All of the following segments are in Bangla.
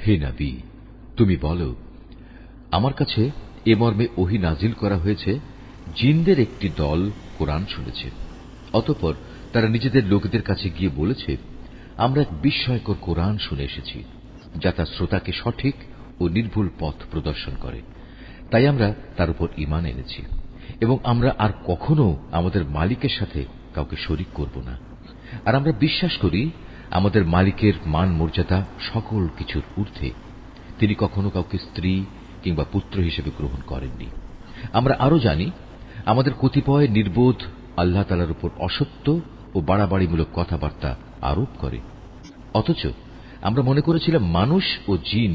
হে নবী, তুমি বলো, আমার কাছে এ মর্মে ওহী নাজিল করা হয়েছে, জিনদের একটি দল কোরআন শুনেছে। অতঃপর তারা নিজেদের লোকদের কাছে গিয়ে বলেছে, আমরা এক বিস্ময়কর কোরআন শুনে এসেছি, যা তার শ্রোতাকে সঠিক ও নির্ভুল পথ প্রদর্শন করে। তাই আমরা তার উপর ঈমান এনেছি এবং আমরা আর কখনো আমাদের মালিকের সাথে কাউকে শরীক করব না। আর আমরা বিশ্বাস করি আমাদের মালিকের মান মর্যাদা সকল কিছুর ঊর্ধ্বে। তিনি কখনো কাউকে স্ত্রী কিংবা পুত্র হিসেবে গ্রহণ করেননি। আমরা আরো জানি আমাদের কতিপয় নির্বোধ আল্লাহ তাআলার উপর অসত্য ও বাড়াবাড়িমূলক কথাবার্তা আরোপ করে। অথচ আমরা মনে করেছিলাম মানুষ ও জিন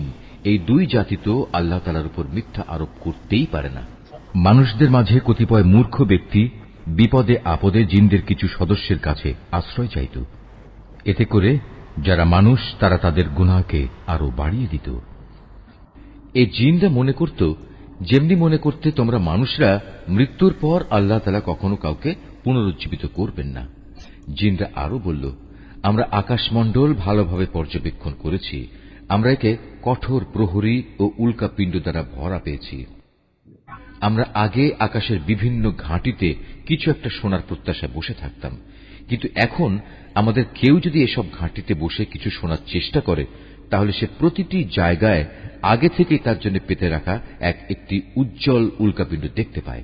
এই দুই জাতি তো আল্লাহ তাআলার উপর মিথ্যা আরোপ করতেই পারে না। মানুষদের মাঝে কতিপয় মূর্খ ব্যক্তি বিপদে আপদে জিনদের কিছু সদস্যের কাছে আশ্রয় চাইত। এতে করে যারা মানুষ তারা তাদের গুনাহকে আরো বাড়িয়ে দিত। এই জিনরা মনে করত, যেমনি মনে করতে তোমরা মানুষরা মৃত্যুর পর আল্লাহ তাআলা কখনো কাউকে পুনরুজ্জীবিত করবেন না। জিনরা আরো বলল, আমরা আকাশমণ্ডল ভালোভাবে পর্যবেক্ষণ করেছি, আমরা একে কঠোর প্রহরী ও উল্কাপিণ্ড দ্বারা ভরা পেয়েছি। আমরা আগে আকাশের বিভিন্ন ঘাঁটিতে কিছু একটা শোনার প্রত্যাশায় বসে থাকতাম, কিন্তু এখন আমাদের কেউ যদি এসব ঘাঁটিতে বসে কিছু শোনার চেষ্টা করে, তাহলে সে প্রতিটি জায়গায় আগে থেকেই তার জন্য পেতে রাখা একটি উজ্জ্বল উল্কাপিণ্ড দেখতে পায়।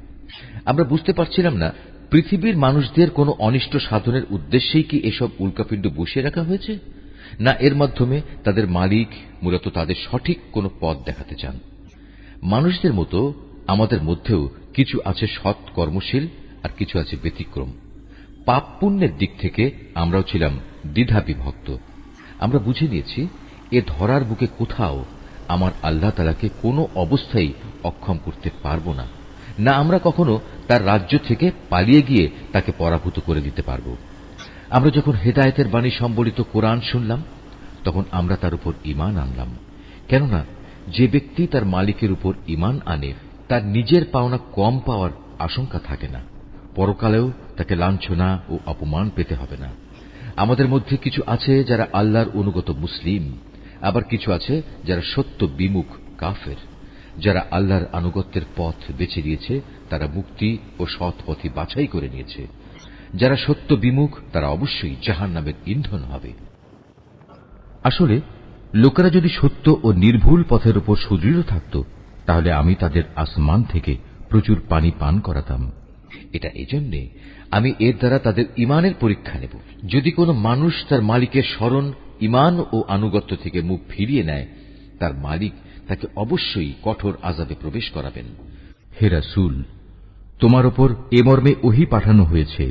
আমরা বুঝতে পারছিলাম না, পৃথিবীর মানুষদের কোনো অনিষ্ট সাধনের উদ্দেশ্যেই কি এসব উল্কাপিণ্ড বসিয়ে রাখা হয়েছে, না এর মাধ্যমে তাদের মালিক মূলত তাদের সঠিক কোনো পথ দেখাতে চান। মানুষদের মতো আমাদের মধ্যেও কিছু আছে সৎ কর্মশীল, আর কিছু আছে ব্যতিক্রম। পাপ পুণ্যের দিক থেকে আমরাও ছিলাম দ্বিধা বিভক্ত। আমরা বুঝে নিয়েছি, এ ধরার বুকে কোথাও আমার আল্লাহ তাআলাকে কোনো অবস্থায় অক্ষম করতে পারব না, না আমরা কখনো তার রাজ্য থেকে পালিয়ে গিয়ে তাকে পরাভূত করে দিতে পারব। আমরা যখন হেদায়েতের বাণী সম্বলিত কোরআন শুনলাম, তখন আমরা তার উপর ঈমান আনলাম। কেননা যে ব্যক্তি তার মালিকের উপর ঈমান আনে, তার নিজের পাওনা কম পাওয়ার আশঙ্কা থাকে না, পরকালেও তাকে লাঞ্ছনা ও অপমান পেতে হবে না। আমাদের মধ্যে কিছু আছে যারা আল্লাহর অনুগত মুসলিম, আবার কিছু আছে যারা সত্য বিমুখ কাফের। যারা আল্লাহর আনুগত্যের পথ বেছে নিয়েছে তারা মুক্তি ও সৎ পথই বাছাই করে নিয়েছে। যারা সত্য বিমুখ তারা অবশ্যই জাহান্নামের ইন্ধন হবে। আসলে লোকেরা যদি সত্য ও নির্ভুল পথের উপর সুদৃঢ় থাকত, তাহলে আমি তাদের আসমান থেকে প্রচুর পানি পান করাতাম। এটা এজন্যে আমি এর দ্বারা তাদের ঈমানের পরীক্ষা নেব। যদি কোনো মানুষ তার মালিকের স্মরণ, ঈমান ও আনুগত্য থেকে মুখ ফিরিয়ে নেয়, তার মালিক তাকে অবশ্যই কঠোর আযাবে প্রবেশ করাবেন। হে রাসূল, তোমার উপর এ মর্মে ওহী পাঠানো হয়েছে,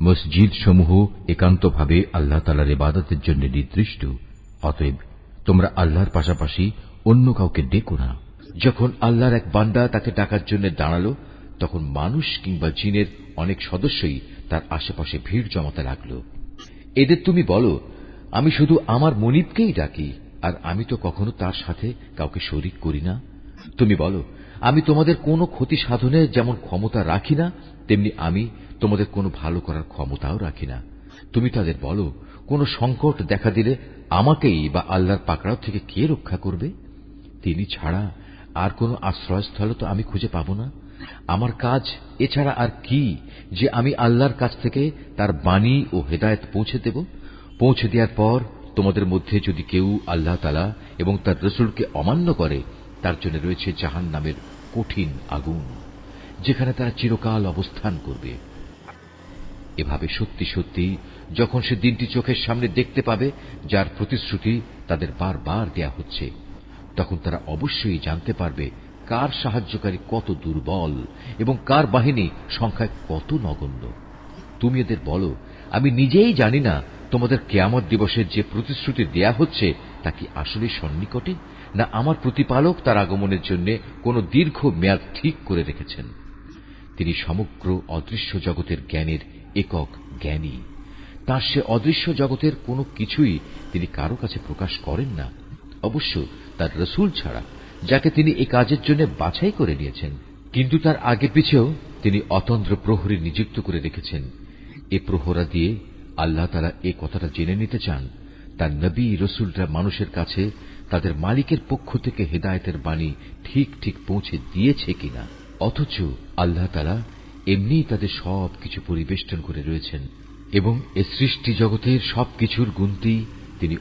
মসজিদ সমূহ একান্তভাবে আল্লাহ তাআলার ইবাদতের জন্য নির্দিষ্ট। অতএব তোমরা আল্লাহর পাশাপাশি অন্য কাউকে ডেকো না। যখন আল্লাহর এক বান্দা তাকে ডাকার জন্য দাঁড়ালো, তখন মানুষ কিংবা জিনের অনেক সদস্যই তার আশেপাশে ভিড় জমাতে লাগল। এদের তুমি বলো, আমি শুধু আমার মনিবকেই ডাকি, আর আমি তো কখনো তার সাথে কাউকে শরীক করি না। তুমি বলো, আমি তোমাদের কোনো ক্ষতি সাধনে যেমন ক্ষমতা রাখি না, তেমনি আমি তোমাদের কোনো ভালো করার ক্ষমতাও রাখি না। তুমি তাদের বলো, কোন সংকট দেখা দিলে আমাকেই বা আল্লাহর পাকড়াও থেকে কে রক্ষা করবে? তিনি ছাড়া আর কোন আশ্রয়স্থল তো আমি খুঁজে পাব না। আমার কাজ এছাড়া আর কি যে আমি আল্লাহর কাছ থেকে তার বাণী ও হেদায়েত পৌঁছে দেব। পৌঁছে দেওয়ার পর তোমাদের মধ্যে যদি কেউ আল্লাহ তাআলা এবং তার রাসূলকে অমান্য করে, তার জন্য রয়েছে জাহান্নামের কঠিন আগুন, যেখানে তারা চিরকাল অবস্থান করবে। এভাবে সত্যি সত্যি যখন সে দিনটি চোখের সামনে দেখতে পাবে, যার প্রতিশ্রুতি তাদের বারবার দেয়া হচ্ছে, তখন তারা অবশ্যই জানতে পারবে কার সাহায্যকারী কত দুর্বল এবং কার বাহিনী সংখ্যায় কত নগণ্য। তুমি এদের বলো, আমি নিজেই জানি না তোমাদের কিয়ামত দিবসের যে প্রতিশ্রুতি দেয়া হচ্ছে তা কি আসলে সন্নিকটে, না আমার প্রতিপালক তার আগমনের জন্য কোন দীর্ঘ মেয়াদ ঠিক করে রেখেছেন। তিনি সমগ্র অদৃশ্য জগতের জ্ঞানের একক জ্ঞানী। তার সে অদৃশ্য জগতের কোনো কিছুই তিনি কারো কাছে প্রকাশ করেন না, অবশ্য তার রাসূল ছাড়া, যাকে তিনি এই কাজের জন্য বাছাই করে নিয়েছেন। কিন্তু তার আগে পিছেও তিনি অতন্দ্র প্রহরী নিযুক্ত করে রেখেছেন। এ প্রহরা দিয়ে আল্লাহ তাআলা এ কথাটা জেনে নিতে চান, তার নবী রাসূলরা মানুষের কাছে তাদের মালিকের পক্ষ থেকে হেদায়েতের বাণী ঠিক ঠিক পৌঁছে দিয়েছে কিনা। অথচ আল্লাহ তাআলা এমনিই তাদের সবকিছু পরিবেষ্টন করে রয়েছেন এবং এ সৃষ্টি জগতের সবকিছুর গুনতি তিনি